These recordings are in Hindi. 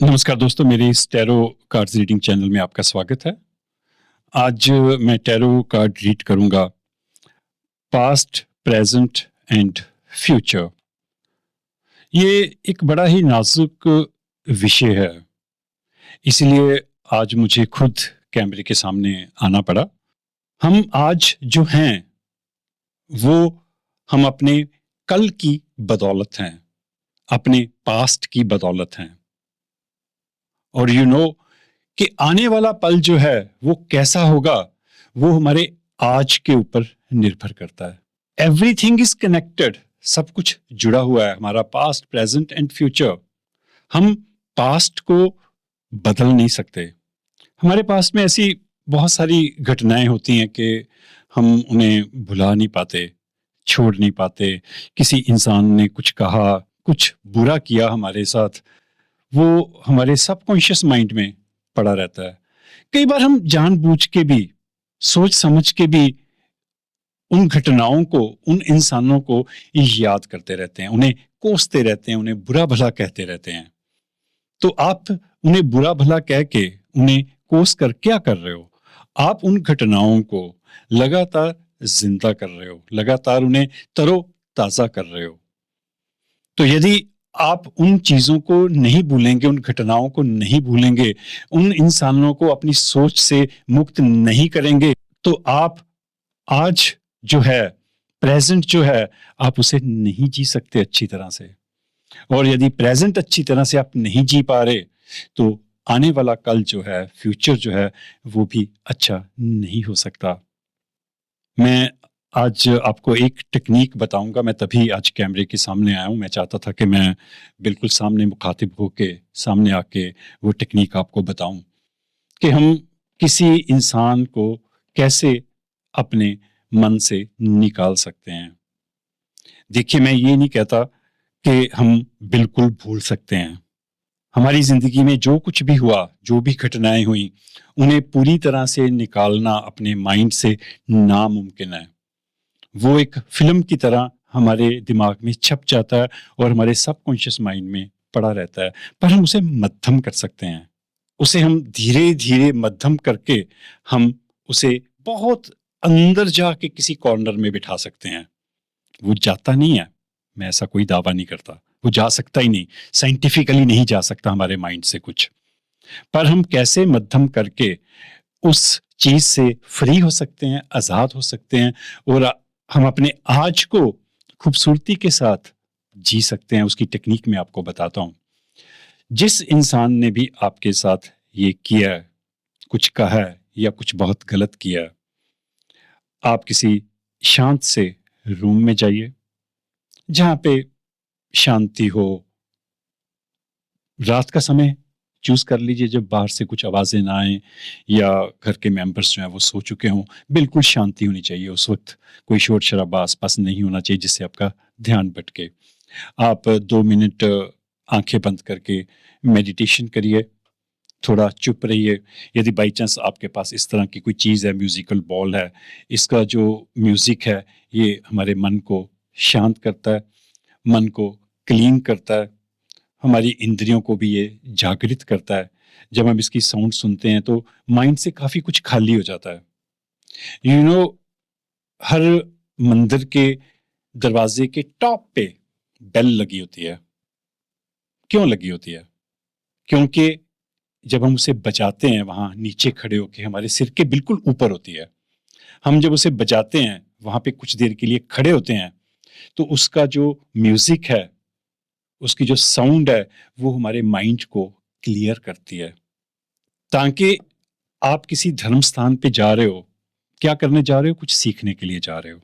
नमस्कार दोस्तों, मेरे इस टैरो कार्ड्स रीडिंग चैनल में आपका स्वागत है। आज मैं टैरो कार्ड रीड करूंगा पास्ट, प्रेजेंट एंड फ्यूचर। ये एक बड़ा ही नाजुक विषय है, इसलिए आज मुझे खुद कैमरे के सामने आना पड़ा। हम आज जो हैं वो हम अपने कल की बदौलत हैं, अपने पास्ट की बदौलत हैं। और कि आने वाला पल जो है वो कैसा होगा, वो हमारे आज के ऊपर निर्भर करता है। एवरीथिंग इज कनेक्टेड, सब कुछ जुड़ा हुआ है, हमारा पास्ट, प्रेजेंट एंड फ्यूचर। हम पास्ट को बदल नहीं सकते। हमारे पास में ऐसी बहुत सारी घटनाएं होती हैं कि हम उन्हें भुला नहीं पाते, छोड़ नहीं पाते। किसी इंसान ने कुछ कहा, कुछ बुरा किया हमारे साथ, वो हमारे सबकॉन्शियस माइंड में पड़ा रहता है। कई बार हम जानबूझ के भी, सोच समझ के भी उन घटनाओं को, उन इंसानों को याद करते रहते हैं, उन्हें कोसते रहते हैं, उन्हें बुरा भला कहते रहते हैं। तो आप उन्हें बुरा भला कह के, उन्हें कोस कर क्या कर रहे हो? आप उन घटनाओं को लगातार जिंदा कर रहे हो, लगातार उन्हें तरो ताजा कर रहे हो। तो यदि आप उन चीजों को नहीं भूलेंगे, उन घटनाओं को नहीं भूलेंगे, उन इंसानों को अपनी सोच से मुक्त नहीं करेंगे, तो आप आज जो है, प्रेजेंट जो है, आप उसे नहीं जी सकते अच्छी तरह से। और यदि प्रेजेंट अच्छी तरह से आप नहीं जी पा रहे, तो आने वाला कल जो है, फ्यूचर जो है, वो भी अच्छा नहीं हो सकता। मैं आज आपको एक टेक्निक बताऊंगा। मैं तभी आज कैमरे के सामने आया हूं। मैं चाहता था कि मैं बिल्कुल सामने मुखातिब होके, सामने आके वो टेक्निक आपको बताऊं कि हम किसी इंसान को कैसे अपने मन से निकाल सकते हैं। देखिए, मैं ये नहीं कहता कि हम बिल्कुल भूल सकते हैं। हमारी जिंदगी में जो कुछ भी हुआ, जो भी घटनाएं हुई, उन्हें पूरी तरह से निकालना अपने माइंड से नामुमकिन है। वो एक फिल्म की तरह हमारे दिमाग में छप जाता है और हमारे सबकॉन्शियस माइंड में पड़ा रहता है। पर हम उसे मध्यम कर सकते हैं। उसे हम धीरे धीरे मध्यम करके हम उसे बहुत अंदर जाके किसी कॉर्नर में बिठा सकते हैं। वो जाता नहीं है, मैं ऐसा कोई दावा नहीं करता, वो जा सकता ही नहीं, साइंटिफिकली नहीं जा सकता हमारे माइंड से कुछ। पर हम कैसे मध्यम करके उस चीज से फ्री हो सकते हैं, आजाद हो सकते हैं, और हम अपने आज को खूबसूरती के साथ जी सकते हैं, उसकी टेक्निक मैं आपको बताता हूं। जिस इंसान ने भी आपके साथ ये किया है, कुछ कहा है या कुछ बहुत गलत किया है, आप किसी शांत से रूम में जाइए, जहां पे शांति हो। रात का समय चूज कर लीजिए, जब बाहर से कुछ आवाजें ना आए या घर के मेंबर्स जो हैं वो सो चुके हों। बिल्कुल शांति होनी चाहिए उस वक्त, कोई शोर शराबा आसपास नहीं होना चाहिए जिससे आपका ध्यान भटके। आप 2 मिनट आंखें बंद करके मेडिटेशन करिए, थोड़ा चुप रहिए। यदि बाई चांस आपके पास इस तरह की कोई चीज़ है, म्यूजिकल बॉल है, इसका जो म्यूजिक है ये हमारे मन को शांत करता है, मन को क्लीन करता है, हमारी इंद्रियों को भी ये जागृत करता है। जब हम इसकी साउंड सुनते हैं तो माइंड से काफी कुछ खाली हो जाता है। यू नो हर मंदिर के दरवाजे के टॉप पे बेल लगी होती है। क्यों लगी होती है? क्योंकि जब हम उसे बजाते हैं, वहां नीचे खड़े होके, हमारे सिर के बिल्कुल ऊपर होती है। हम जब उसे बजाते हैं, वहां पे कुछ देर के लिए खड़े होते हैं, तो उसका जो म्यूजिक है, उसकी जो साउंड है, वो हमारे माइंड को क्लियर करती है। ताकि आप किसी धर्म स्थान पे जा रहे हो, क्या करने जा रहे हो? कुछ सीखने के लिए जा रहे हो।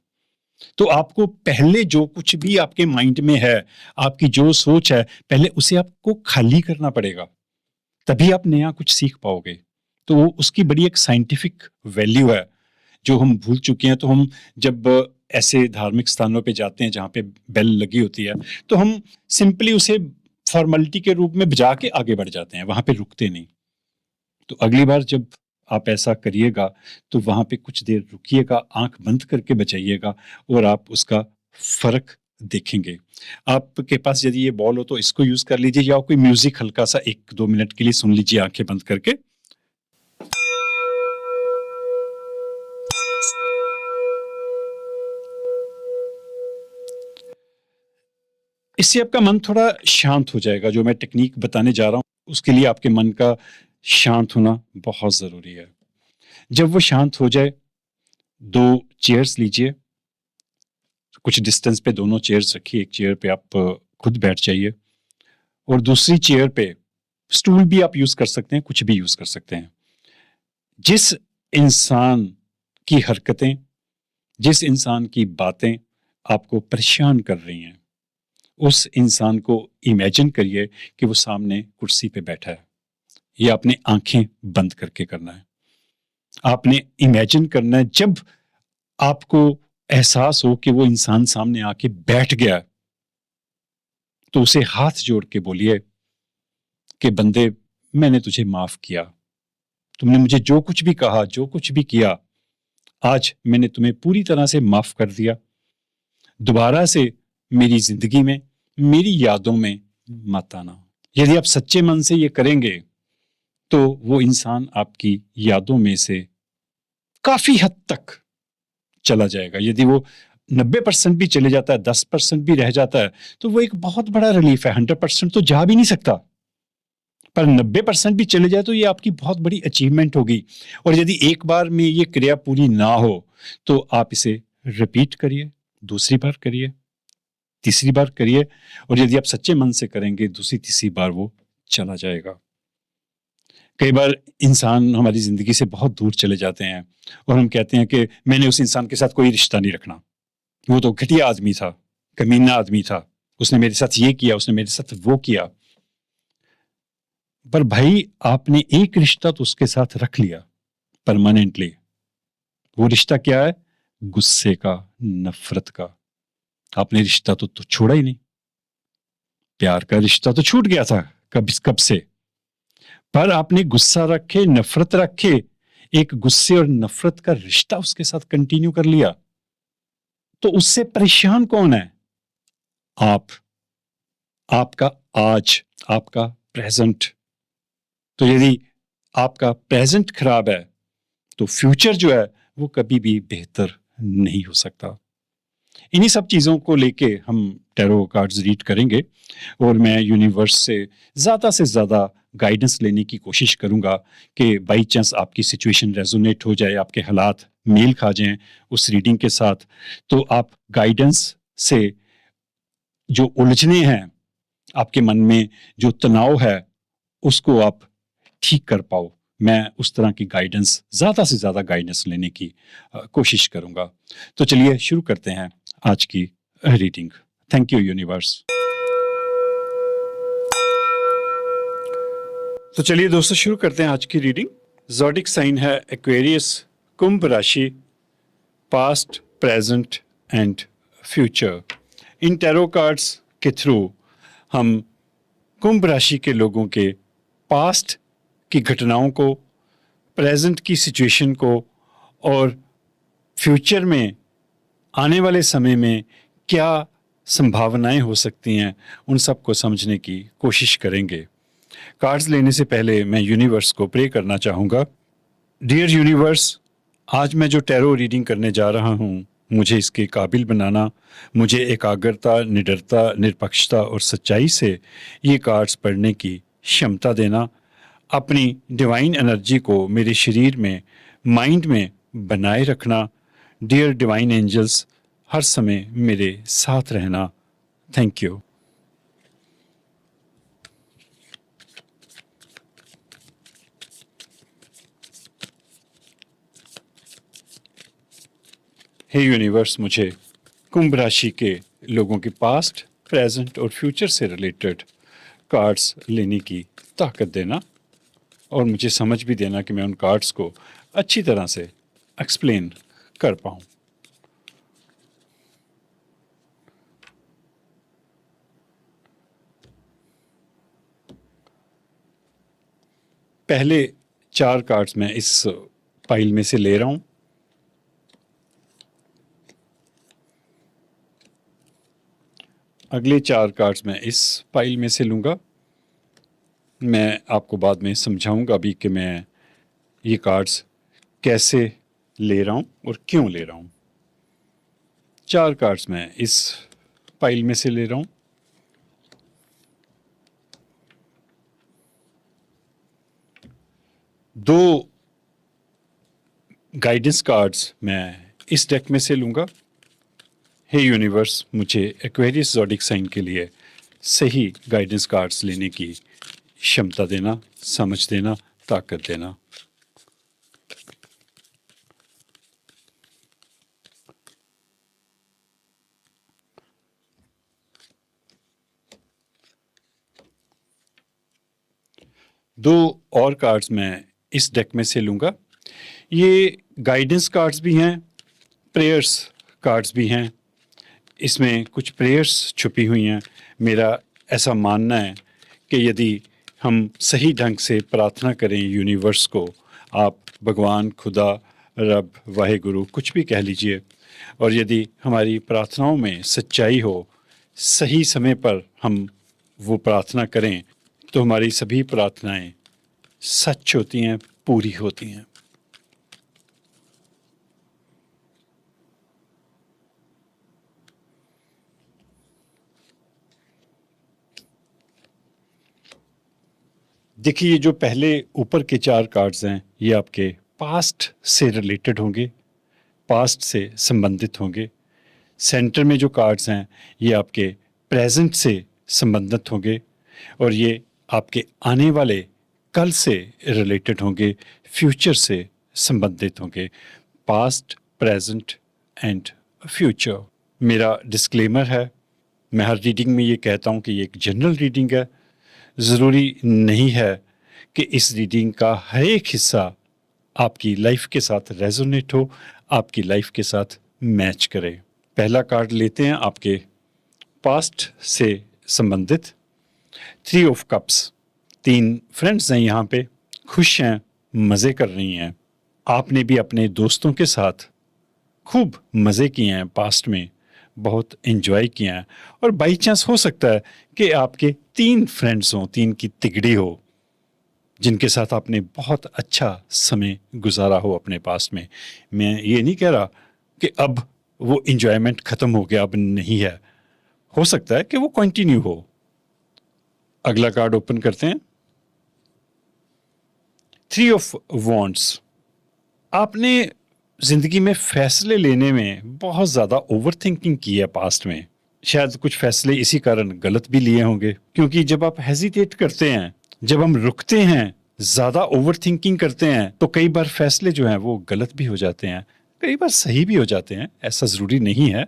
तो आपको पहले जो कुछ भी आपके माइंड में है, आपकी जो सोच है, पहले उसे आपको खाली करना पड़ेगा, तभी आप नया कुछ सीख पाओगे। तो वो उसकी बड़ी एक साइंटिफिक वैल्यू है जो हम भूल चुके हैं। तो हम जब ऐसे धार्मिक स्थानों पे जाते हैं जहाँ पे बेल लगी होती है, तो हम सिंपली उसे फॉर्मेलिटी के रूप में बजा के आगे बढ़ जाते हैं, वहां पे रुकते नहीं। तो अगली बार जब आप ऐसा करिएगा, तो वहां पे कुछ देर रुकिएगा, आंख बंद करके बजाइएगा, और आप उसका फर्क देखेंगे। आपके पास यदि ये बॉल हो तो इसको यूज कर लीजिए, या कोई म्यूजिक हल्का सा 1-2 मिनट के लिए सुन लीजिए आंखें बंद करके। इससे आपका मन थोड़ा शांत हो जाएगा। जो मैं टेक्निक बताने जा रहा हूं उसके लिए आपके मन का शांत होना बहुत जरूरी है। जब वो शांत हो जाए, 2 चेयर्स लीजिए, कुछ डिस्टेंस पे दोनों चेयर्स रखिए। एक चेयर पे आप खुद बैठ जाइए और दूसरी चेयर पे स्टूल भी आप यूज कर सकते हैं, कुछ भी यूज कर सकते हैं। जिस इंसान की हरकतें, जिस इंसान की बातें आपको परेशान कर रही हैं, उस इंसान को इमेजिन करिए कि वो सामने कुर्सी पे बैठा है। ये आपने आंखें बंद करके करना है। आपने इमेजिन करना है, जब आपको एहसास हो कि वो इंसान सामने आके बैठ गया, तो उसे हाथ जोड़ के बोलिए कि बंदे, मैंने तुझे माफ किया। तुमने मुझे जो कुछ भी कहा, जो कुछ भी किया, आज मैंने तुम्हें पूरी तरह से माफ कर दिया। दोबारा से मेरी जिंदगी में, मेरी यादों में मत आना। यदि आप सच्चे मन से ये करेंगे तो वो इंसान आपकी यादों में से काफी हद तक चला जाएगा। यदि वो 90% भी चले जाता है, 10% भी रह जाता है, तो वो एक बहुत बड़ा रिलीफ है। 100% तो जा भी नहीं सकता, पर 90% भी चले जाए तो ये आपकी बहुत बड़ी अचीवमेंट होगी। और यदि एक बार में ये क्रिया पूरी ना हो तो आप इसे रिपीट करिए, दूसरी बार करिए, तीसरी बार करिए, और यदि आप सच्चे मन से करेंगे, दूसरी तीसरी बार वो चला जाएगा। कई बार इंसान हमारी जिंदगी से बहुत दूर चले जाते हैं और हम कहते हैं कि मैंने उस इंसान के साथ कोई रिश्ता नहीं रखना, वो तो घटिया आदमी था, कमीना आदमी था, उसने मेरे साथ ये किया, उसने मेरे साथ वो किया। पर भाई, आपने एक रिश्ता तो उसके साथ रख लिया परमानेंटली। वो रिश्ता क्या है? गुस्से का, नफरत का। आपने रिश्ता तो छोड़ा ही नहीं। प्यार का रिश्ता तो छूट गया था कब से, पर आपने गुस्सा रखे, नफरत रखे, एक गुस्से और नफरत का रिश्ता उसके साथ कंटिन्यू कर लिया। तो उससे परेशान कौन है? आप, आपका आज, आपका प्रेजेंट। तो यदि आपका प्रेजेंट खराब है तो फ्यूचर जो है वो कभी भी बेहतर नहीं हो सकता। इन्हीं सब चीज़ों को लेके हम टैरो कार्ड्स रीड करेंगे और मैं यूनिवर्स से ज़्यादा गाइडेंस लेने की कोशिश करूंगा कि बाई चांस आपकी सिचुएशन रेजोनेट हो जाए, आपके हालात मेल खा जाएं उस रीडिंग के साथ, तो आप गाइडेंस से जो उलझने हैं आपके मन में, जो तनाव है, उसको आप ठीक कर पाओ। मैं उस तरह की गाइडेंस, ज़्यादा से ज़्यादा गाइडेंस लेने की कोशिश करूंगा। तो चलिए शुरू करते हैं आज की रीडिंग। Thank you universe. तो चलिए दोस्तों शुरू करते हैं आज की रीडिंग। ज़ोडिक साइन है एक्वेरियस, कुंभ राशि, past, present and future. In tarot cards के थ्रू हम कुंभ राशि के लोगों के पास्ट की घटनाओं को, प्रेजेंट की सिचुएशन को और फ्यूचर में आने वाले समय में क्या संभावनाएं हो सकती हैं, उन सब को समझने की कोशिश करेंगे। कार्ड्स लेने से पहले मैं यूनिवर्स को प्रे करना चाहूँगा। डियर यूनिवर्स, आज मैं जो टैरो रीडिंग करने जा रहा हूँ, मुझे इसके काबिल बनाना, मुझे एकाग्रता, निडरता, निरपक्षता और सच्चाई से ये कार्ड्स पढ़ने की क्षमता देना। अपनी डिवाइन एनर्जी को मेरे शरीर में, माइंड में बनाए रखना। डियर डिवाइन एंजल्स, हर समय मेरे साथ रहना। Thank you. हे यूनिवर्स, मुझे कुंभ राशि के लोगों के पास्ट, प्रेजेंट और फ्यूचर से रिलेटेड कार्ड्स लेने की ताकत देना और मुझे समझ भी देना कि मैं उन कार्ड्स को अच्छी तरह से एक्सप्लेन कर पाऊँ। पहले 4 कार्ड्स मैं इस पाइल में से ले रहा हूँ। अगले 4 कार्ड्स मैं इस पाइल में से लूँगा। मैं आपको बाद में समझाऊंगा अभी कि मैं ये कार्ड्स कैसे ले रहा हूँ और क्यों ले रहा हूँ। 4 कार्ड्स मैं इस पाइल में से ले रहा हूँ। दो गाइडेंस कार्ड्स मैं इस डेक में से लूँगा। हे यूनिवर्स, मुझे एक्वेरियस ज़ोडिक साइन के लिए सही गाइडेंस कार्ड्स लेने की क्षमता देना, समझ देना, ताकत देना। दो और कार्ड्स मैं इस डेक में से लूँगा। ये गाइडेंस कार्ड्स भी हैं, प्रेयर्स कार्ड्स भी हैं। इसमें कुछ प्रेयर्स छुपी हुई हैं। मेरा ऐसा मानना है कि यदि हम सही ढंग से प्रार्थना करें यूनिवर्स को, आप भगवान, खुदा, रब, वाहेगुरु कुछ भी कह लीजिए, और यदि हमारी प्रार्थनाओं में सच्चाई हो, सही समय पर हम वो प्रार्थना करें, तो हमारी सभी प्रार्थनाएं सच होती हैं, पूरी होती हैं। देखिए, ये जो पहले ऊपर के 4 कार्ड्स हैं, ये आपके पास्ट से रिलेटेड होंगे, पास्ट से संबंधित होंगे। सेंटर में जो कार्ड्स हैं, ये आपके प्रेजेंट से संबंधित होंगे, और ये आपके आने वाले कल से रिलेटेड होंगे, फ्यूचर से संबंधित होंगे। Past, present and future. मेरा डिस्क्लेमर है, मैं हर रीडिंग में ये कहता हूँ कि ये एक जनरल रीडिंग है। ज़रूरी नहीं है कि इस रीडिंग का हर एक हिस्सा आपकी लाइफ के साथ रेजोनेट हो, आपकी लाइफ के साथ मैच करे। पहला कार्ड लेते हैं आपके पास्ट से संबंधित, 3 ऑफ कप्स। 3 फ्रेंड्स हैं यहाँ पे, खुश हैं, मज़े कर रही हैं। आपने भी अपने दोस्तों के साथ खूब मज़े किए हैं, पास्ट में बहुत एंजॉय किया है, और बाई चांस हो सकता है कि आपके 3 फ्रेंड्स हों, 3 की तिगड़ी हो, जिनके साथ आपने बहुत अच्छा समय गुजारा हो अपने पास्ट में। मैं ये नहीं कह रहा कि अब वो एंजॉयमेंट ख़त्म हो गया, अब नहीं है। हो सकता है कि वो कंटिन्यू हो। अगला कार्ड ओपन करते हैं, 3 ऑफ वॉन्ड्स। आपने जिंदगी में फैसले लेने में बहुत ज़्यादा ओवर थिंकिंग की है पास्ट में। शायद कुछ फैसले इसी कारण गलत भी लिए होंगे, क्योंकि जब आप हेजिटेट करते हैं, जब हम रुकते हैं, ज़्यादा ओवर थिंकिंग करते हैं, तो कई बार फैसले जो हैं वो गलत भी हो जाते हैं, कई बार सही भी हो जाते हैं। ऐसा ज़रूरी नहीं है,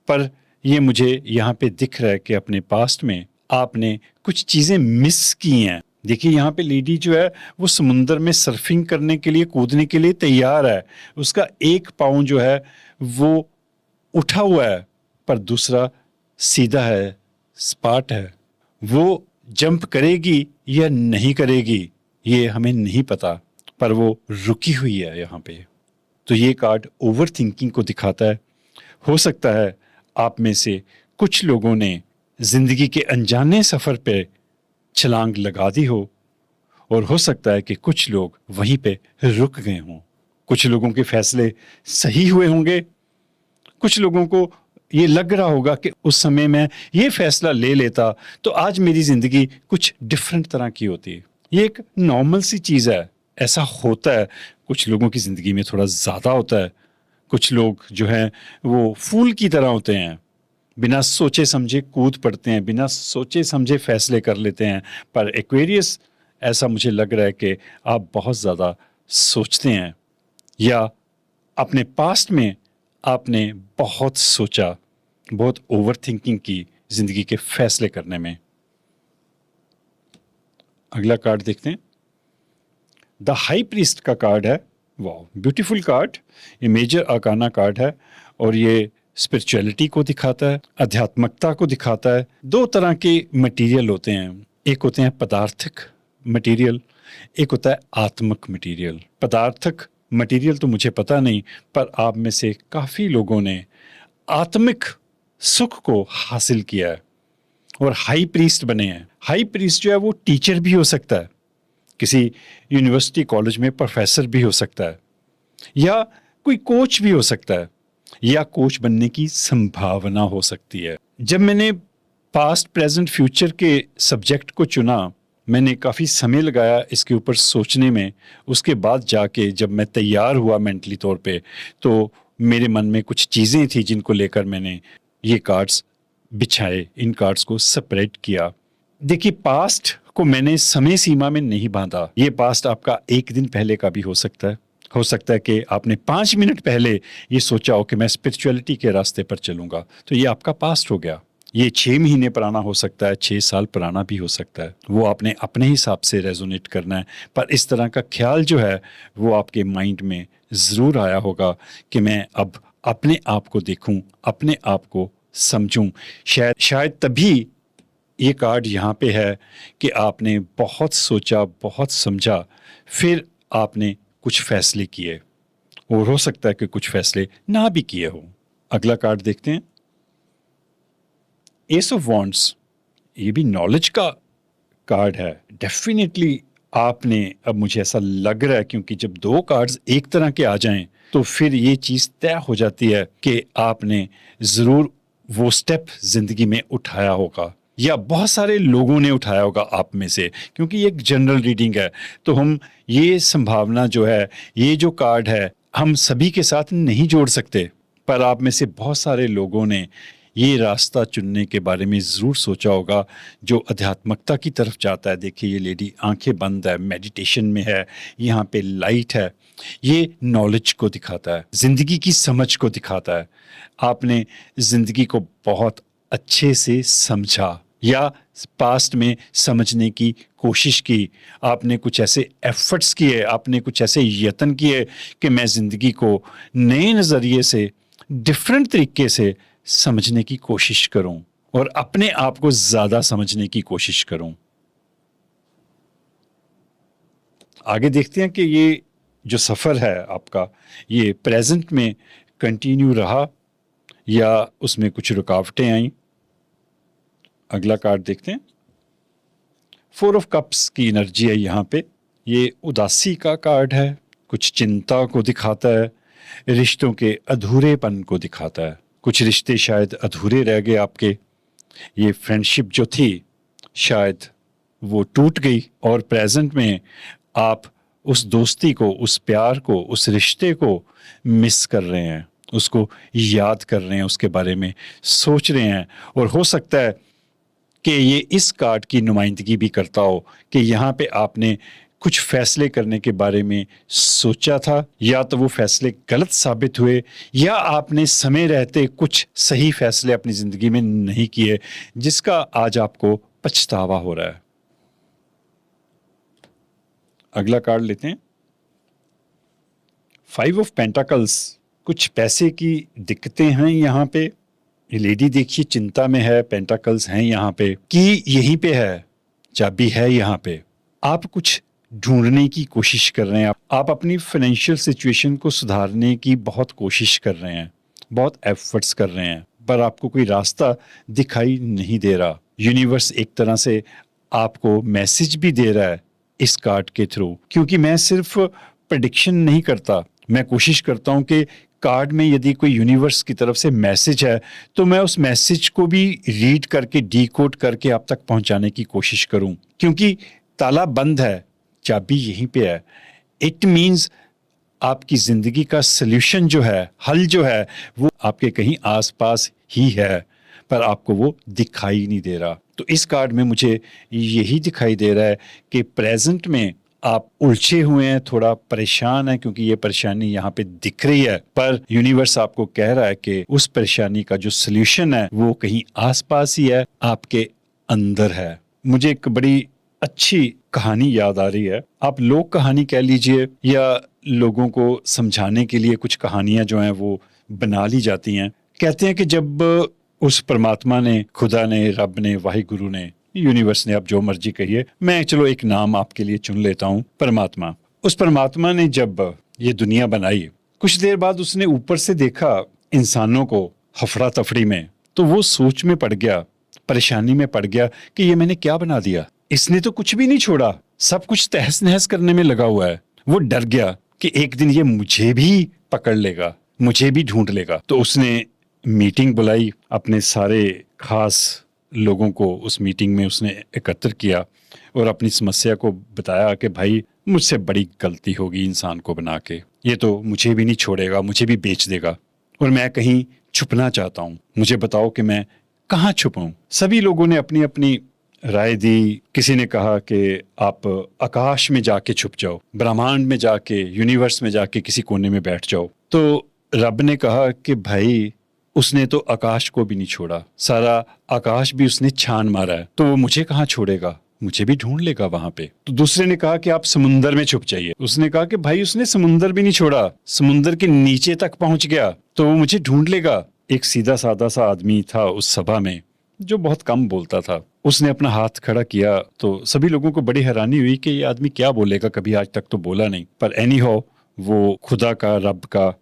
पर ये मुझे यहाँ पे दिख रहा है कि अपने पास्ट में आपने कुछ चीज़ें मिस की हैं। देखिए, यहाँ पे लेडी जो है वो समुंदर में सर्फिंग करने के लिए, कूदने के लिए तैयार है। उसका एक पाँव जो है वो उठा हुआ है, पर दूसरा सीधा है, स्पाट है। वो जंप करेगी या नहीं करेगी ये हमें नहीं पता, पर वो रुकी हुई है यहाँ पे। तो ये कार्ड ओवर थिंकिंग को दिखाता है। हो सकता है आप में से कुछ लोगों ने जिंदगी के अनजाने सफर पे छलांग लगा दी हो, और हो सकता है कि कुछ लोग वहीं पे रुक गए हों। कुछ लोगों के फैसले सही हुए होंगे, कुछ लोगों को ये लग रहा होगा कि उस समय मैं ये फैसला ले लेता तो आज मेरी जिंदगी कुछ डिफरेंट तरह की होती। ये एक नॉर्मल सी चीज़ है, ऐसा होता है। कुछ लोगों की ज़िंदगी में थोड़ा ज़्यादा होता है। कुछ लोग जो हैं वो फूल की तरह होते हैं, बिना सोचे समझे कूद पड़ते हैं, बिना सोचे समझे फैसले कर लेते हैं। पर एक्वेरियस, ऐसा मुझे लग रहा है कि आप बहुत ज़्यादा सोचते हैं, या अपने पास्ट में आपने बहुत सोचा, बहुत ओवर थिंकिंग की ज़िंदगी के फैसले करने में। अगला कार्ड देखते हैं, द हाई प्रीस्ट का कार्ड है। वाह, ब्यूटीफुल कार्ड। ये मेजर आर्काना कार्ड है, और ये स्पिरिचुअलिटी को दिखाता है, आध्यात्मिकता को दिखाता है। 2 तरह के मटेरियल होते हैं, एक होते हैं पदार्थिक मटेरियल, एक होता है आत्मिक मटेरियल। पदार्थिक मटेरियल तो मुझे पता नहीं, पर आप में से काफ़ी लोगों ने आत्मिक सुख को हासिल किया है। और हाई प्रीस्ट बने हैं। हाई प्रीस्ट जो है वो टीचर भी हो सकता है, किसी यूनिवर्सिटी कॉलेज में प्रोफेसर भी हो सकता है, या कोई कोच भी हो सकता है, या कोच बनने की संभावना हो सकती है। जब मैंने पास्ट प्रेजेंट फ्यूचर के सब्जेक्ट को चुना, मैंने काफ़ी समय लगाया इसके ऊपर सोचने में। उसके बाद जाके जब मैं तैयार हुआ मेंटली तौर पे, तो मेरे मन में कुछ चीज़ें थी जिनको लेकर मैंने ये कार्ड्स बिछाए, इन कार्ड्स को सेपरेट किया। देखिए, पास्ट को मैंने समय सीमा में नहीं बांधा। ये पास्ट आपका एक दिन पहले का भी हो सकता है। हो सकता है कि आपने 5 मिनट पहले ये सोचा हो कि मैं स्पिरिचुअलिटी के रास्ते पर चलूंगा, तो ये आपका पास्ट हो गया। ये 6 महीने पुराना हो सकता है, 6 साल पुराना भी हो सकता है। वो आपने अपने हिसाब से रेजोनेट करना है, पर इस तरह का ख्याल जो है वो आपके माइंड में ज़रूर आया होगा कि मैं अब अपने आप को देखूं, अपने आप को समझूं। शायद तभी ये कार्ड यहाँ पे है कि आपने बहुत सोचा, बहुत समझा, फिर आपने कुछ फैसले किए, और हो सकता है कि कुछ फैसले ना भी किए हो। अगला कार्ड देखते हैं, एस ऑफ वॉन्ड्स। ये भी नॉलेज का कार्ड है। डेफिनेटली आपने, अब मुझे ऐसा लग रहा है, क्योंकि जब 2 कार्ड्स एक तरह के आ जाएं तो फिर ये चीज़ तय हो जाती है कि आपने ज़रूर वो स्टेप ज़िंदगी में उठाया होगा, या बहुत सारे लोगों ने उठाया होगा आप में से, क्योंकि ये एक जनरल रीडिंग है। तो हम ये संभावना जो है, ये जो कार्ड है, हम सभी के साथ नहीं जोड़ सकते, पर आप में से बहुत सारे लोगों ने ये रास्ता चुनने के बारे में ज़रूर सोचा होगा जो अध्यात्मकता की तरफ जाता है। देखिए, ये लेडी आंखें बंद है, मेडिटेशन में है, यहाँ पे लाइट है। ये नॉलेज को दिखाता है, ज़िंदगी की समझ को दिखाता है। आपने ज़िंदगी को बहुत अच्छे से समझा, या पास्ट में समझने की कोशिश की। आपने कुछ ऐसे एफर्ट्स किए, आपने कुछ ऐसे यत्न किए कि मैं ज़िंदगी को नए नज़रिए से, डिफरेंट तरीके से समझने की कोशिश करूं, और अपने आप को ज़्यादा समझने की कोशिश करूं। आगे देखते हैं कि ये जो सफ़र है आपका, ये प्रेजेंट में कंटिन्यू रहा या उसमें कुछ रुकावटें आईं। अगला कार्ड देखते हैं, 4 ऑफ कप्स की एनर्जी है यहाँ पे। ये उदासी का कार्ड है, कुछ चिंता को दिखाता है, रिश्तों के अधूरेपन को दिखाता है। कुछ रिश्ते शायद अधूरे रह गए आपके। ये फ्रेंडशिप जो थी शायद वो टूट गई, और प्रेजेंट में आप उस दोस्ती को, उस प्यार को, उस रिश्ते को मिस कर रहे हैं, उसको याद कर रहे हैं, उसके बारे में सोच रहे हैं। और हो सकता है कि ये इस कार्ड की नुमाइंदगी भी करता हो कि यहाँ पे आपने कुछ फैसले करने के बारे में सोचा था, या तो वो फैसले गलत साबित हुए, या आपने समय रहते कुछ सही फैसले अपनी ज़िंदगी में नहीं किए, जिसका आज आपको पछतावा हो रहा है। अगला कार्ड लेते हैं, 5 ऑफ पेंटाकल्स। कुछ पैसे की दिक्कतें हैं यहाँ पे। ये लेडी देखिए चिंता में है, पेंटाकल्स हैं यहाँ पे, कि यहीं पे है, चाबी है यहाँ पे। आप कुछ ढूंढने की कोशिश कर रहे हैं, आप अपनी फाइनेंशियल सिचुएशन को सुधारने की बहुत कोशिश कर रहे हैं, बहुत एफर्ट्स कर रहे हैं, पर आपको कोई रास्ता दिखाई नहीं दे रहा। यूनिवर्स एक तरह से आपको मैसेज भी दे रहा है इस कार्ड के थ्रू, क्योंकि मैं सिर्फ प्रेडिक्शन नहीं करता, मैं कोशिश करता हूँ कि कार्ड में यदि कोई यूनिवर्स की तरफ से मैसेज है तो मैं उस मैसेज को भी रीड करके, डीकोड करके आप तक पहुंचाने की कोशिश करूं, क्योंकि ताला बंद है, चाबी यहीं पे है। इट मीन्स आपकी ज़िंदगी का सल्यूशन जो है, हल जो है, वो आपके कहीं आसपास ही है, पर आपको वो दिखाई नहीं दे रहा। तो इस कार्ड में मुझे यही दिखाई दे रहा है कि प्रेजेंट में आप उलझे हुए हैं, थोड़ा परेशान हैं, क्योंकि ये परेशानी यहाँ पे दिख रही है, पर यूनिवर्स आपको कह रहा है कि उस परेशानी का जो सल्यूशन है वो कहीं आसपास ही है, आपके अंदर है। मुझे एक बड़ी अच्छी कहानी याद आ रही है, आप लोक कहानी कह लीजिए, या लोगों को समझाने के लिए कुछ कहानियां जो हैं वो बना ली जाती हैं। कहते हैं कि जब उस परमात्मा ने, खुदा ने, रब ने, वाहिगुरु ने, यूनिवर्स ने, आप जो मर्जी कहिए, मैं चलो एक नाम आपके लिए चुन लेता हूँ, परमात्मा। उस परमात्मा ने जब ये दुनिया बनाई, कुछ देर बाद उसने ऊपर से देखा इंसानों को हफड़ा तफड़ी में, तो वो सोच में पड़ गया परेशानी में पड़ गया कि ये मैंने क्या बना दिया, इसने तो कुछ भी नहीं छोड़ा, सब कुछ तहस नहस करने में लगा हुआ है। वो डर गया कि एक दिन ये मुझे भी पकड़ लेगा, मुझे भी ढूंढ लेगा। तो उसने मीटिंग बुलाई, अपने सारे खास लोगों को उस मीटिंग में उसने एकत्र किया और अपनी समस्या को बताया कि भाई मुझसे बड़ी गलती होगी इंसान को बना के, ये तो मुझे भी नहीं छोड़ेगा, मुझे भी बेच देगा और मैं कहीं छुपना चाहता हूँ, मुझे बताओ कि मैं कहाँ छुपाऊं। सभी लोगों ने अपनी अपनी राय दी। किसी ने कहा कि आप आकाश में जाके छुप जाओ, ब्रह्मांड में जाके, यूनिवर्स में जाके किसी कोने में बैठ जाओ। तो रब ने कहा कि भाई उसने तो आकाश को भी नहीं छोड़ा, सारा आकाश भी उसने छान मारा है, तो वो मुझे कहाँ छोड़ेगा, मुझे भी ढूंढ लेगा वहां पे। तो दूसरे ने कहा कि आप समुंदर में छुप जाइए। उसने कहा कि भाई उसने समुंदर भी नहीं छोड़ा, समुंदर के नीचे तक पहुंच गया तो वो मुझे ढूंढ लेगा। एक सीधा साधा सा आदमी था उस सभा में जो बहुत कम बोलता था, उसने अपना हाथ खड़ा किया तो सभी लोगों को बड़ी हैरानी हुई कि ये आदमी क्या बोलेगा, कभी आज तक तो बोला नहीं। पर एनी हाउ वो खुदा का, रब का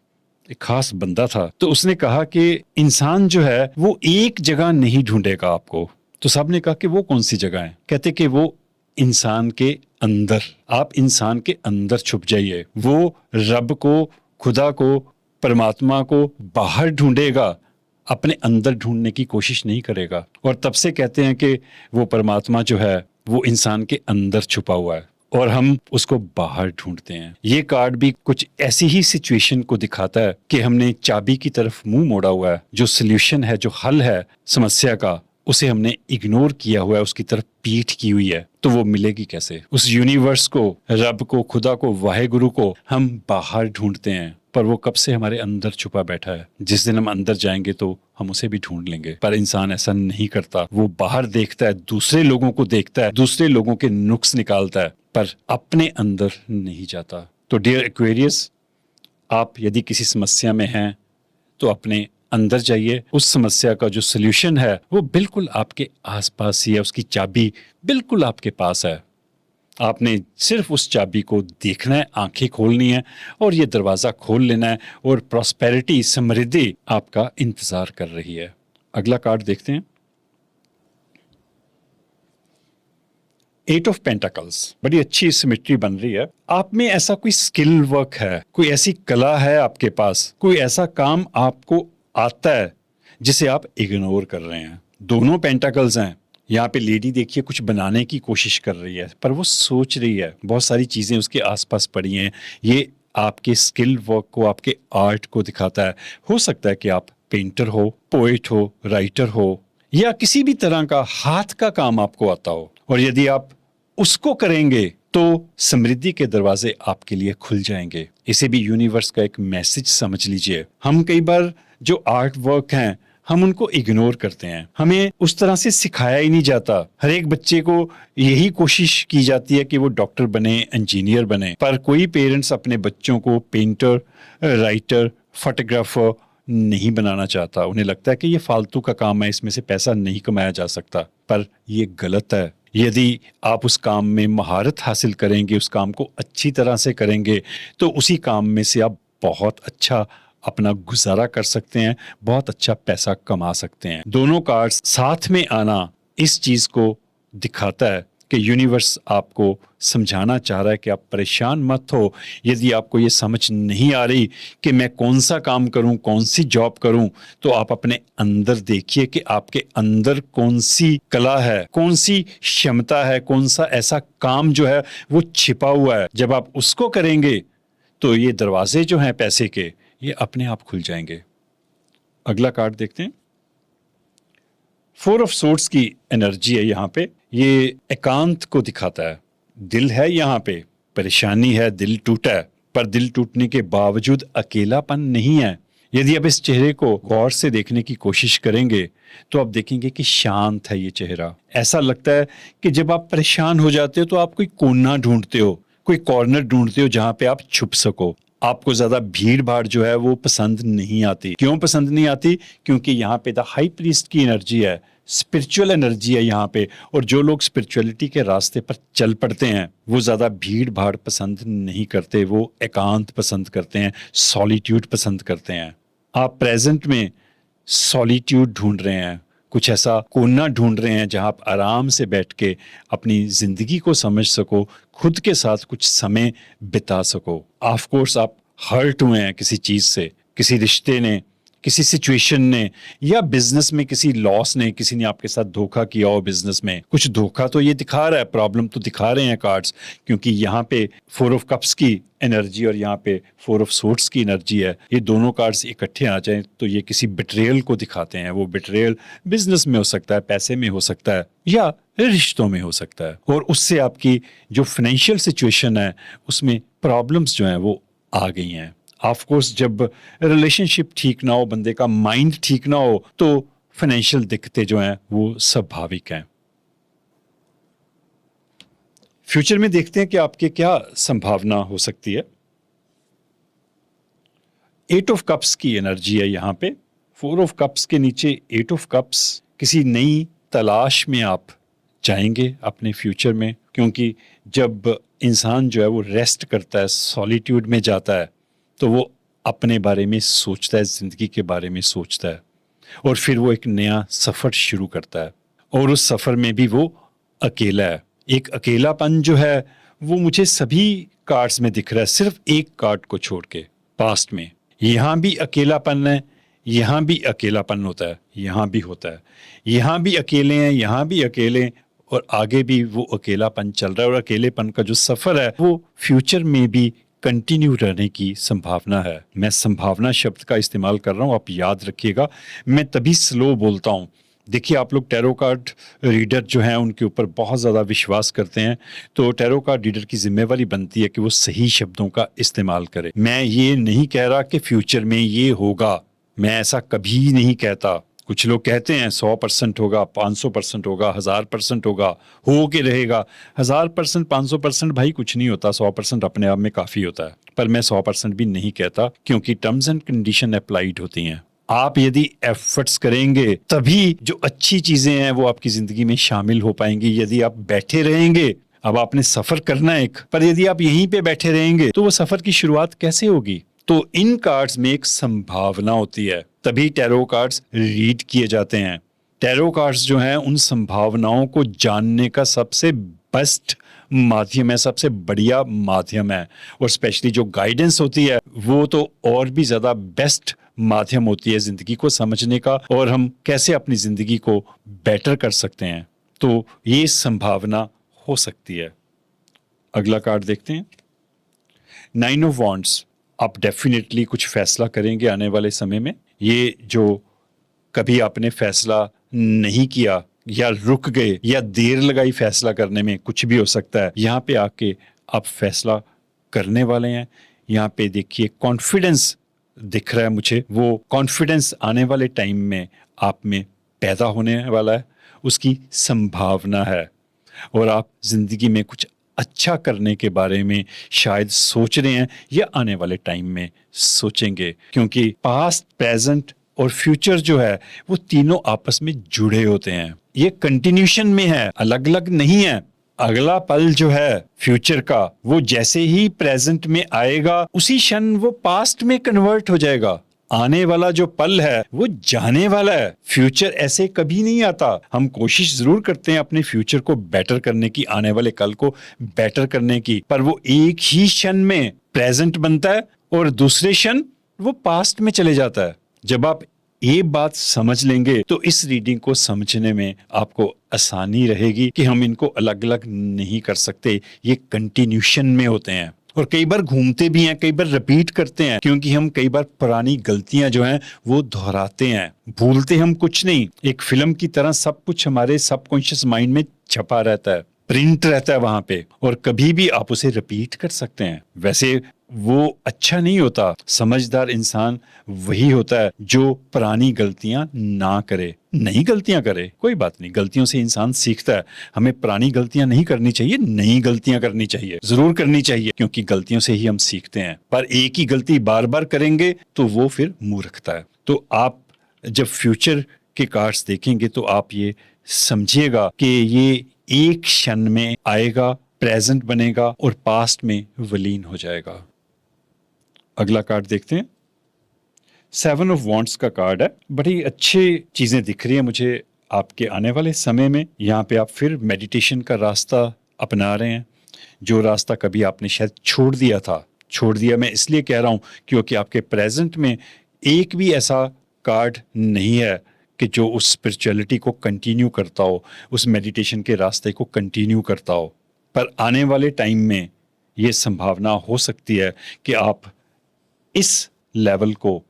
एक खास बंदा था। तो उसने कहा कि इंसान जो है वो एक जगह नहीं ढूंढेगा आपको। तो साहब ने कहा कि वो कौन सी जगह है? कहते कि वो इंसान के अंदर, आप इंसान के अंदर छुप जाइए। वो रब को, खुदा को, परमात्मा को बाहर ढूंढेगा, अपने अंदर ढूंढने की कोशिश नहीं करेगा। और तब से कहते हैं कि वो परमात्मा जो है वो इंसान के अंदर छुपा हुआ है और हम उसको बाहर ढूंढते हैं। ये कार्ड भी कुछ ऐसी ही सिचुएशन को दिखाता है कि हमने चाबी की तरफ मुंह मोड़ा हुआ है, जो सोल्यूशन है, जो हल है समस्या का, उसे हमने इग्नोर किया हुआ है, उसकी तरफ पीठ की हुई है। तो वो मिलेगी कैसे? उस यूनिवर्स को, रब को, खुदा को, वाहेगुरु को हम बाहर ढूंढते हैं, पर वो कब से हमारे अंदर छुपा बैठा है। जिस दिन हम अंदर जाएंगे तो हम उसे भी ढूंढ लेंगे। पर इंसान ऐसा नहीं करता, वो बाहर देखता है, दूसरे लोगों को देखता है, दूसरे लोगों के नुक्स निकालता है, पर अपने अंदर नहीं जाता। तो डियर एक्वेरियस, आप यदि किसी समस्या में हैं तो अपने अंदर जाइए। उस समस्या का जो सल्यूशन है वो बिल्कुल आपके आसपास ही है, उसकी चाबी बिल्कुल आपके पास है। आपने सिर्फ उस चाबी को देखना है, आंखें खोलनी है और ये दरवाज़ा खोल लेना है और प्रॉस्पेरिटी, समृद्धि आपका इंतज़ार कर रही है। अगला कार्ड देखते हैं। 8 ऑफ पेंटाकल्स, बड़ी अच्छी सिमेट्री बन रही है। आप में ऐसा कोई स्किल वर्क है, कोई ऐसी कला है आपके पास, कोई ऐसा काम आपको आता है जिसे आप इग्नोर कर रहे हैं। दोनों पेंटाकल्स हैं। यहाँ पे लेडी देखिए कुछ बनाने की कोशिश कर रही है, पर वो सोच रही है, बहुत सारी चीजें उसके आसपास पड़ी हैं। ये आपके स्किल वर्क को, आपके आर्ट को दिखाता है। हो सकता है कि आप पेंटर हो, पोएट हो, राइटर हो, या किसी भी तरह का हाथ का काम आपको आता हो, और यदि आप उसको करेंगे तो समृद्धि के दरवाजे आपके लिए खुल जाएंगे। इसे भी यूनिवर्स का एक मैसेज समझ लीजिए। हम कई बार जो आर्ट वर्क हैं हम उनको इग्नोर करते हैं, हमें उस तरह से सिखाया ही नहीं जाता। हर एक बच्चे को यही कोशिश की जाती है कि वो डॉक्टर बने, इंजीनियर बने, पर कोई पेरेंट्स अपने बच्चों को पेंटर, राइटर, फोटोग्राफर नहीं बनाना चाहता। उन्हें लगता है कि ये फालतू का काम है, इसमें से पैसा नहीं कमाया जा सकता। पर ये गलत है। यदि आप उस काम में महारत हासिल करेंगे, उस काम को अच्छी तरह से करेंगे, तो उसी काम में से आप बहुत अच्छा अपना गुजारा कर सकते हैं, बहुत अच्छा पैसा कमा सकते हैं। दोनों कार्ड्स साथ में आना इस चीज को दिखाता है कि यूनिवर्स आपको समझाना चाह रहा है कि आप परेशान मत हो। यदि आपको ये समझ नहीं आ रही कि मैं कौन सा काम करूं, कौन सी जॉब करूं, तो आप अपने अंदर देखिए कि आपके अंदर कौन सी कला है, कौन सी क्षमता है, कौन सा ऐसा काम जो है वो छिपा हुआ है। जब आप उसको करेंगे तो ये दरवाजे जो हैं पैसे के, ये अपने आप खुल जाएंगे। अगला कार्ड देखते हैं। 4 ऑफ सोर्ड्स की एनर्जी है यहाँ पे। ये एकांत को दिखाता है। दिल है यहाँ पे, परेशानी है, दिल टूटा है, पर दिल टूटने के बावजूद अकेलापन नहीं है। यदि आप इस चेहरे को गौर से देखने की कोशिश करेंगे तो आप देखेंगे कि शांत है ये चेहरा। ऐसा लगता है कि जब आप परेशान हो जाते हो तो आप कोई कोना ढूंढते हो, कोई कॉर्नर ढूंढते हो जहां पे आप छुप सको। आपको ज्यादा भीड़ भाड़ जो है वो पसंद नहीं आती। क्यों पसंद नहीं आती? क्योंकि यहाँ पे द हाई प्रीस्ट की एनर्जी है, स्पिरिचुअल एनर्जी है यहाँ पे। और जो लोग स्पिरिचुअलिटी के रास्ते पर चल पड़ते हैं वो ज्यादा भीड़ भाड़ पसंद नहीं करते, वो एकांत पसंद करते हैं, सॉलिट्यूड पसंद करते हैं। आप प्रेजेंट में सॉलिट्यूड ढूंढ रहे हैं, कुछ ऐसा कोना ढूंढ रहे हैं जहां आप आराम से बैठ के अपनी जिंदगी को समझ सको, खुद के साथ कुछ समय बिता सको। ऑफ कोर्स आप हर्ट हुए हैं किसी चीज से, किसी रिश्ते ने, किसी सिचुएशन ने, या बिजनेस में किसी लॉस ने, किसी ने आपके साथ धोखा किया हो बिजनेस में। कुछ धोखा तो ये दिखा रहा है, प्रॉब्लम तो दिखा रहे हैं कार्ड्स, क्योंकि यहाँ पे 4 ऑफ कप्स की एनर्जी और यहाँ पे 4 ऑफ सोर्ड्स की एनर्जी है। ये दोनों कार्ड्स इकट्ठे आ जाएं तो ये किसी बिट्रेयल को दिखाते हैं। वो बिट्रेयल बिजनेस में हो सकता है, पैसे में हो सकता है, या रिश्तों में हो सकता है, और उससे आपकी जो फाइनेंशियल सिचुएशन है उसमें प्रॉब्लम्स जो हैं वो आ गई हैं। ऑफ कोर्स जब रिलेशनशिप ठीक ना हो, बंदे का माइंड ठीक ना हो, तो फाइनेंशियल दिक्कतें जो हैं वो स्वाभाविक हैं। फ्यूचर में देखते हैं कि आपके क्या संभावना हो सकती है। 8 ऑफ कप्स की एनर्जी है यहाँ पे। 4 ऑफ कप्स के नीचे 8 ऑफ कप्स, किसी नई तलाश में आप जाएंगे अपने फ्यूचर में, क्योंकि जब इंसान जो है वो रेस्ट करता है, सॉलिट्यूड में जाता है, तो वो अपने बारे में सोचता है, जिंदगी के बारे में सोचता है, और फिर वो एक नया सफर शुरू करता है, और उस सफर में भी वो अकेला है। एक अकेलापन जो है वो मुझे सभी कार्ड्स में दिख रहा है, सिर्फ एक कार्ड को छोड़ के। पास्ट में यहाँ भी अकेलापन है, यहाँ भी अकेलापन होता है, यहाँ भी होता है, यहाँ भी अकेले हैं, यहाँ भी अकेले, और आगे भी वो अकेलापन चल रहा है। और अकेलेपन का जो सफर है वो फ्यूचर में भी कंटिन्यू रहने की संभावना है। मैं संभावना शब्द का इस्तेमाल कर रहा हूँ, आप याद रखिएगा। मैं तभी स्लो बोलता हूँ। देखिए, आप लोग टैरो कार्ड रीडर जो हैं उनके ऊपर बहुत ज़्यादा विश्वास करते हैं, तो टैरो कार्ड रीडर की जिम्मेवारी बनती है कि वो सही शब्दों का इस्तेमाल करे। मैं ये नहीं कह रहा कि फ्यूचर में ये होगा, मैं ऐसा कभी नहीं कहता। कुछ लोग कहते हैं 100% होगा, 500% होगा, 1000% होगा, हो के रहेगा। 1000%, 500% भाई कुछ नहीं होता, 100% अपने आप में काफ़ी होता है। पर मैं 100% भी नहीं कहता, क्योंकि टर्म्स एंड कंडीशन अप्लाइड होती हैं। आप यदि एफर्ट्स करेंगे तभी जो अच्छी चीजें हैं वो आपकी जिंदगी में शामिल हो पाएंगी। यदि आप बैठे रहेंगे, अब आपने सफर करना है एक, पर यदि आप यहीं पे बैठे रहेंगे तो वो सफर की शुरुआत कैसे होगी? तो इन कार्ड्स में एक संभावना होती है, तभी टैरो कार्ड्स रीड किए जाते हैं। टैरो कार्ड्स जो हैं उन संभावनाओं को जानने का सबसे बेस्ट माध्यम है, सबसे बढ़िया माध्यम है। और स्पेशली जो गाइडेंस होती है वो तो और भी ज्यादा बेस्ट माध्यम होती है जिंदगी को समझने का, और हम कैसे अपनी जिंदगी को बेटर कर सकते हैं। तो ये संभावना हो सकती है। अगला कार्ड देखते हैं, 9 ऑफ वॉन्ड्स। आप डेफिनेटली कुछ फैसला करेंगे आने वाले समय में। ये जो कभी आपने फैसला नहीं किया, या रुक गए, या देर लगाई फैसला करने में, कुछ भी हो सकता है, यहाँ पे आके आप फैसला करने वाले हैं। यहाँ पे देखिए कॉन्फिडेंस दिख रहा है मुझे, वो कॉन्फिडेंस आने वाले टाइम में आप में पैदा होने वाला है, उसकी संभावना है। और आप जिंदगी में कुछ अच्छा करने के बारे में शायद सोच रहे हैं, या आने वाले टाइम में सोचेंगे, क्योंकि पास्ट, प्रेजेंट और फ्यूचर जो है वो तीनों आपस में जुड़े होते हैं। ये कंटिन्यूशन में है, अलग अलग नहीं है। अगला पल जो है फ्यूचर का, वो जैसे ही प्रेजेंट में आएगा उसी क्षण वो पास्ट में कन्वर्ट हो जाएगा। आने वाला जो पल है वो जाने वाला है। फ्यूचर ऐसे कभी नहीं आता। हम कोशिश जरूर करते हैं अपने फ्यूचर को बेटर करने की, आने वाले कल को बेटर करने की, पर वो एक ही क्षण में प्रेजेंट बनता है और दूसरे क्षण वो पास्ट में चले जाता है। जब आप ये बात समझ लेंगे तो इस रीडिंग को समझने में आपको आसानी रहेगी कि हम इनको अलग अलग नहीं कर सकते, ये कंटिन्यूशन में होते हैं। और कई बार घूमते भी हैं, कई बार रिपीट करते हैं, क्योंकि हम कई बार पुरानी गलतियां जो हैं वो दोहराते हैं। भूलते हम कुछ नहीं, एक फिल्म की तरह सब कुछ हमारे सबकॉन्शियस माइंड में छपा रहता है, प्रिंट रहता है वहां पे, और कभी भी आप उसे रिपीट कर सकते हैं। वैसे वो अच्छा नहीं होता। समझदार इंसान वही होता है जो पुरानी गलतियां ना करे। नई गलतियां करे, कोई बात नहीं, गलतियों से इंसान सीखता है। हमें पुरानी गलतियां नहीं करनी चाहिए, नई गलतियां करनी चाहिए, जरूर करनी चाहिए, क्योंकि गलतियों से ही हम सीखते हैं। पर एक ही गलती बार बार करेंगे तो वो फिर मूर्खता है। तो आप जब फ्यूचर के कार्ड्स देखेंगे तो आप ये समझिएगा कि ये एक क्षण में आएगा, प्रेजेंट बनेगा और पास्ट में विलीन हो जाएगा। अगला कार्ड देखते हैं, 7 ऑफ वॉन्ड्स का कार्ड है। बड़ी अच्छी चीजें दिख रही है मुझे आपके आने वाले समय में यहाँ पे आप फिर मेडिटेशन का रास्ता अपना रहे हैं, जो रास्ता कभी आपने शायद छोड़ दिया था। छोड़ दिया मैं इसलिए कह रहा हूँ क्योंकि आपके प्रेजेंट में एक भी ऐसा कार्ड नहीं है कि जो उस स्पिरिचुअलिटी को कंटिन्यू करता हो, उस मेडिटेशन के रास्ते को कंटिन्यू करता हो। पर आने वाले टाइम में ये संभावना हो सकती है कि आप इस लेवल को,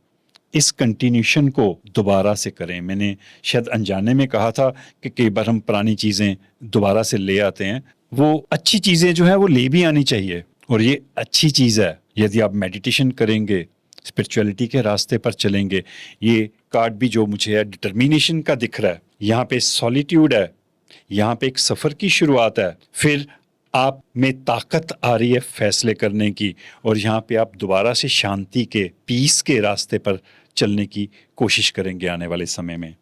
इस कंटिन्यूशन को दोबारा से करें। मैंने शायद अनजाने में कहा था कि कई बार हम पुरानी चीज़ें दोबारा से ले आते हैं। वो अच्छी चीज़ें जो है वो ले भी आनी चाहिए, और ये अच्छी चीज़ है। यदि आप मेडिटेशन करेंगे, स्पिरिचुअलिटी के रास्ते पर चलेंगे, ये कार्ड भी जो मुझे है डिटर्मिनेशन का दिख रहा है, यहाँ पे सॉलिट्यूड है, यहाँ पे एक सफ़र की शुरुआत है, फिर आप में ताकत आ रही है फैसले करने की, और यहाँ पे आप दोबारा से शांति के, पीस के रास्ते पर चलने की कोशिश करेंगे आने वाले समय में।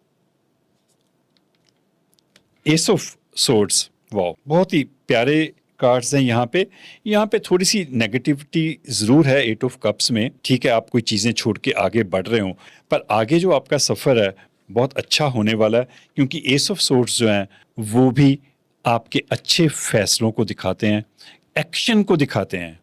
एस ऑफ सोर्ड्स, वाह, बहुत ही प्यारे कार्ड्स हैं यहाँ पे। यहाँ पे थोड़ी सी नेगेटिविटी ज़रूर है एट ऑफ कप्स में। ठीक है, आप कोई चीज़ें छोड़ के आगे बढ़ रहे हो, पर आगे जो आपका सफ़र है बहुत अच्छा होने वाला है, क्योंकि एस ऑफ सोर्ड्स जो हैं वो भी आपके अच्छे फैसलों को दिखाते हैं, एक्शन को दिखाते हैं।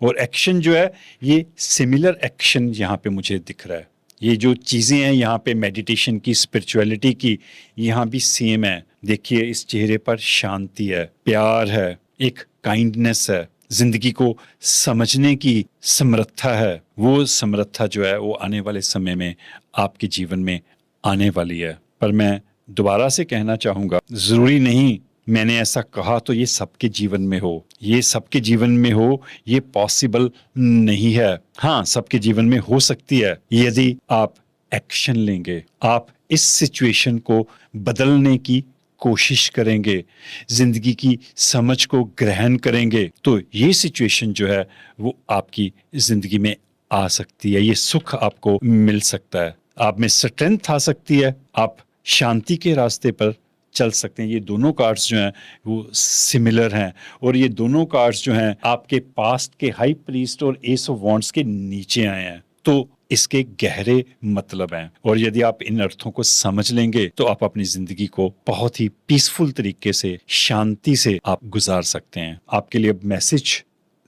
और एक्शन जो है ये सिमिलर एक्शन यहाँ पे मुझे दिख रहा है। ये जो चीज़ें हैं यहाँ पे मेडिटेशन की, स्पिरिचुअलिटी की, यहाँ भी सेम है। देखिए इस चेहरे पर शांति है, प्यार है, एक काइंडनेस है, जिंदगी को समझने की समर्था है। वो समर्था जो है वो आने वाले समय में आपके जीवन में आने वाली है। पर मैं दोबारा से कहना चाहूँगा, ज़रूरी नहीं मैंने ऐसा कहा तो ये सबके जीवन में हो, ये सबके जीवन में हो, ये पॉसिबल नहीं है। हाँ, सबके जीवन में हो सकती है यदि आप एक्शन लेंगे, आप इस सिचुएशन को बदलने की कोशिश करेंगे, जिंदगी की समझ को ग्रहण करेंगे, तो ये सिचुएशन जो है वो आपकी जिंदगी में आ सकती है। ये सुख आपको मिल सकता है, आप में स्ट्रेंथ आ सकती है, आप शांति के रास्ते पर चल सकते हैं। ये दोनों कार्ड्स जो हैं वो सिमिलर हैं, और ये दोनों कार्ड्स जो हैं आपके पास्ट के हाई प्रीस्ट और एस ऑफ वॉन्ड्स के नीचे आए हैं, तो इसके गहरे मतलब हैं। और यदि आप इन अर्थों को समझ लेंगे तो आप अपनी जिंदगी को बहुत ही पीसफुल तरीके से, शांति से आप गुजार सकते हैं। आपके लिए अब मैसेज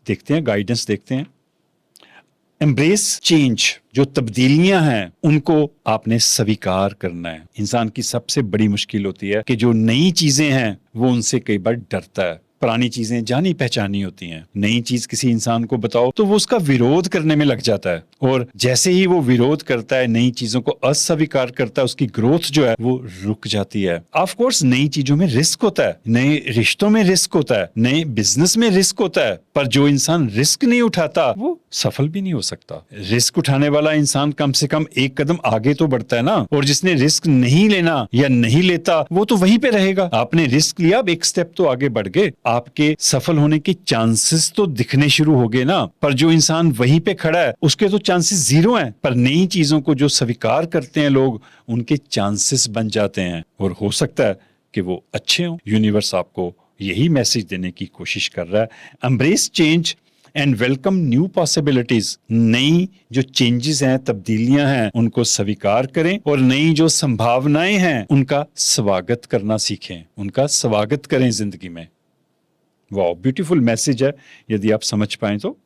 देखते हैं, गाइडेंस देखते हैं। एम्ब्रेस चेंज, जो तब्दीलियां हैं उनको आपने स्वीकार करना है। इंसान की सबसे बड़ी मुश्किल होती है कि जो नई चीजें हैं वो उनसे कई बार डरता है। पुरानी चीजें जानी पहचानी होती हैं, नई चीज किसी इंसान को बताओ तो वो उसका विरोध करने में लग जाता है, और जैसे ही वो विरोध करता है, नई चीजों को अस्वीकार करता है, उसकी ग्रोथ जो है वो रुक जाती है। ऑफ कोर्स नई चीजों में रिस्क होता है, नए रिश्तों में रिस्क होता है, नए बिजनेस में रिस्क होता है, पर जो इंसान रिस्क नहीं उठाता वो सफल भी नहीं हो सकता। रिस्क उठाने वाला इंसान कम से कम एक कदम आगे तो बढ़ता है ना, और जिसने रिस्क नहीं लेना या नहीं लेता वो तो वहीं पे रहेगा। आपने रिस्क लिया, अब एक स्टेप तो आगे बढ़ गए, आपके सफल होने के चांसेस तो दिखने शुरू हो गए ना। पर जो इंसान वहीं पे खड़ा है उसके तो चांसेस जीरो हैं। पर नई चीजों को जो स्वीकार करते हैं लोग, उनके चांसेस बन जाते हैं, और हो सकता है कि वो अच्छे हों। यूनिवर्स आपको यही मैसेज देने की कोशिश कर रहा है। Embrace change and welcome new possibilities. नई जो चेंजेस हैं, तब्दीलियां हैं, उनको स्वीकार करें, और नई जो संभावनाएं हैं उनका स्वागत करना सीखें, उनका स्वागत करें जिंदगी में। वाह, ब्यूटीफुल मैसेज है यदि आप समझ पाए तो।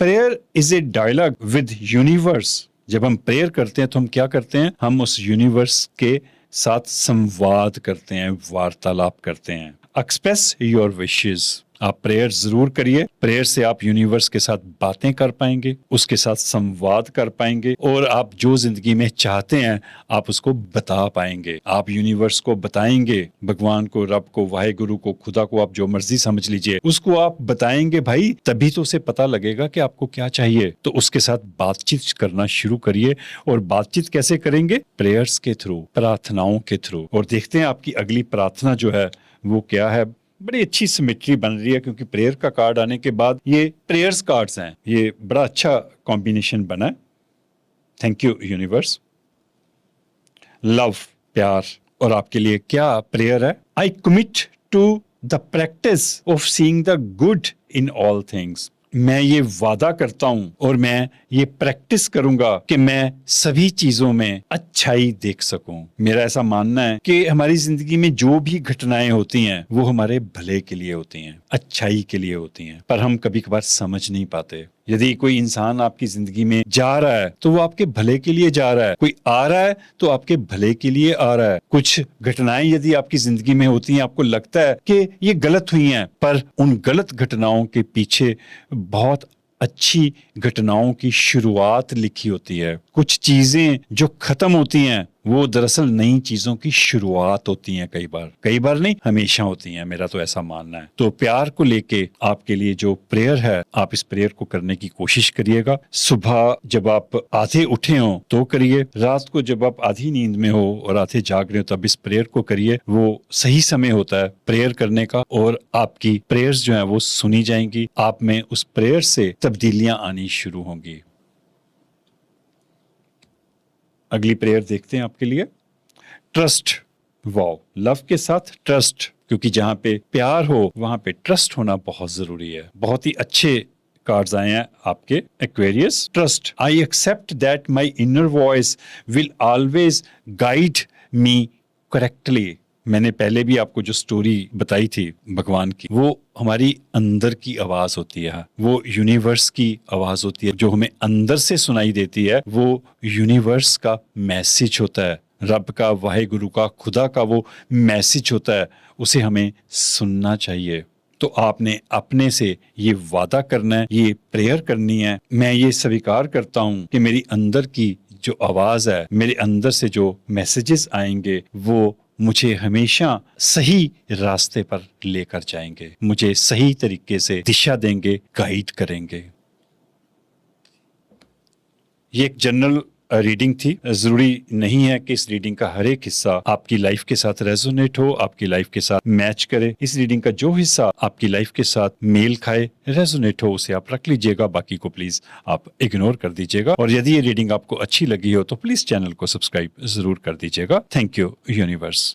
Prayer is a dialogue with universe. जब हम प्रेयर करते हैं तो हम क्या करते हैं? हम उस यूनिवर्स के साथ संवाद करते हैं, वार्तालाप करते हैं। Express your wishes. आप प्रेयर जरूर करिए। प्रेयर से आप यूनिवर्स के साथ बातें कर पाएंगे, उसके साथ संवाद कर पाएंगे, और आप जो जिंदगी में चाहते हैं आप उसको बता पाएंगे। आप यूनिवर्स को बताएंगे, भगवान को, रब को, वाहेगुरु को, खुदा को, आप जो मर्जी समझ लीजिए, उसको आप बताएंगे भाई, तभी तो उसे पता लगेगा कि आपको क्या चाहिए। तो उसके साथ बातचीत करना शुरू करिए। और बातचीत कैसे करेंगे? प्रेयर्स के थ्रू, प्रार्थनाओं के थ्रू। और देखते हैं आपकी अगली प्रार्थना जो है वो क्या है। बड़ी अच्छी सिमेट्री बन रही है, क्योंकि प्रेयर का कार्ड आने के बाद ये प्रेयर्स कार्ड्स हैं। ये बड़ा अच्छा कॉम्बिनेशन बना है। Thank you universe. लव, प्यार। और आपके लिए क्या प्रेयर है? I commit to the practice of seeing the good in all things. मैं ये वादा करता हूं और मैं ये प्रैक्टिस करूंगा कि मैं सभी चीजों में अच्छाई देख सकूं। मेरा ऐसा मानना है कि हमारी जिंदगी में जो भी घटनाएं होती हैं वो हमारे भले के लिए होती हैं, अच्छाई के लिए होती हैं, पर हम कभी कभार समझ नहीं पाते। यदि कोई इंसान आपकी जिंदगी में जा रहा है तो वो आपके भले के लिए जा रहा है, कोई आ रहा है तो आपके भले के लिए आ रहा है। कुछ घटनाएं यदि आपकी जिंदगी में होती हैं, आपको लगता है कि ये गलत हुई हैं, पर उन गलत घटनाओं के पीछे बहुत अच्छी घटनाओं की शुरुआत लिखी होती है। कुछ चीजें जो खत्म होती हैं वो दरअसल नई चीजों की शुरुआत होती हैं। कई बार नहीं, हमेशा होती हैं। मेरा तो ऐसा मानना है। तो प्यार को लेके आपके लिए जो प्रेयर है, आप इस प्रेयर को करने की कोशिश करिएगा। सुबह जब आप आधे उठे हो तो करिए, रात को जब आप आधी नींद में हो और आधे जाग रहे हो तब इस प्रेयर को करिए। वो सही समय होता है प्रेयर करने का और आपकी प्रेयर्स जो है वो सुनी जाएंगी। आप में उस प्रेयर से तब्दीलियां आनी शुरू होंगी। अगली प्रेयर देखते हैं आपके लिए। ट्रस्ट। वाओ, लव के साथ ट्रस्ट, क्योंकि जहां पे प्यार हो वहां पे ट्रस्ट होना बहुत जरूरी है। बहुत ही अच्छे कार्ड्स आए हैं आपके। Aquarius. Trust. I accept that my inner voice will always guide me correctly. मैंने पहले भी आपको जो स्टोरी बताई थी भगवान की, वो हमारी अंदर की आवाज होती है, वो यूनिवर्स की आवाज होती है जो हमें अंदर से सुनाई देती है। वो यूनिवर्स का मैसेज होता है, रब का, वाहेगुरु का, खुदा का वो मैसेज होता है। उसे हमें सुनना चाहिए। तो आपने अपने से ये वादा करना है, ये प्रेयर करनी है। मैं ये स्वीकार करता हूँ कि मेरी अंदर की जो आवाज है, मेरे अंदर से जो मैसेजेस आएंगे वो मुझे हमेशा सही रास्ते पर लेकर जाएंगे, मुझे सही तरीके से दिशा देंगे, गाइड करेंगे। ये एक जनरल रीडिंग थी। जरूरी नहीं है कि इस रीडिंग का हर एक हिस्सा आपकी लाइफ के साथ रेजोनेट हो, आपकी लाइफ के साथ मैच करे। इस रीडिंग का जो हिस्सा आपकी लाइफ के साथ मेल खाए, रेजोनेट हो, उसे आप रख लीजिएगा, बाकी को प्लीज आप इग्नोर कर दीजिएगा। और यदि ये रीडिंग आपको अच्छी लगी हो तो प्लीज चैनल को सब्सक्राइब जरूर कर दीजिएगा। Thank you universe.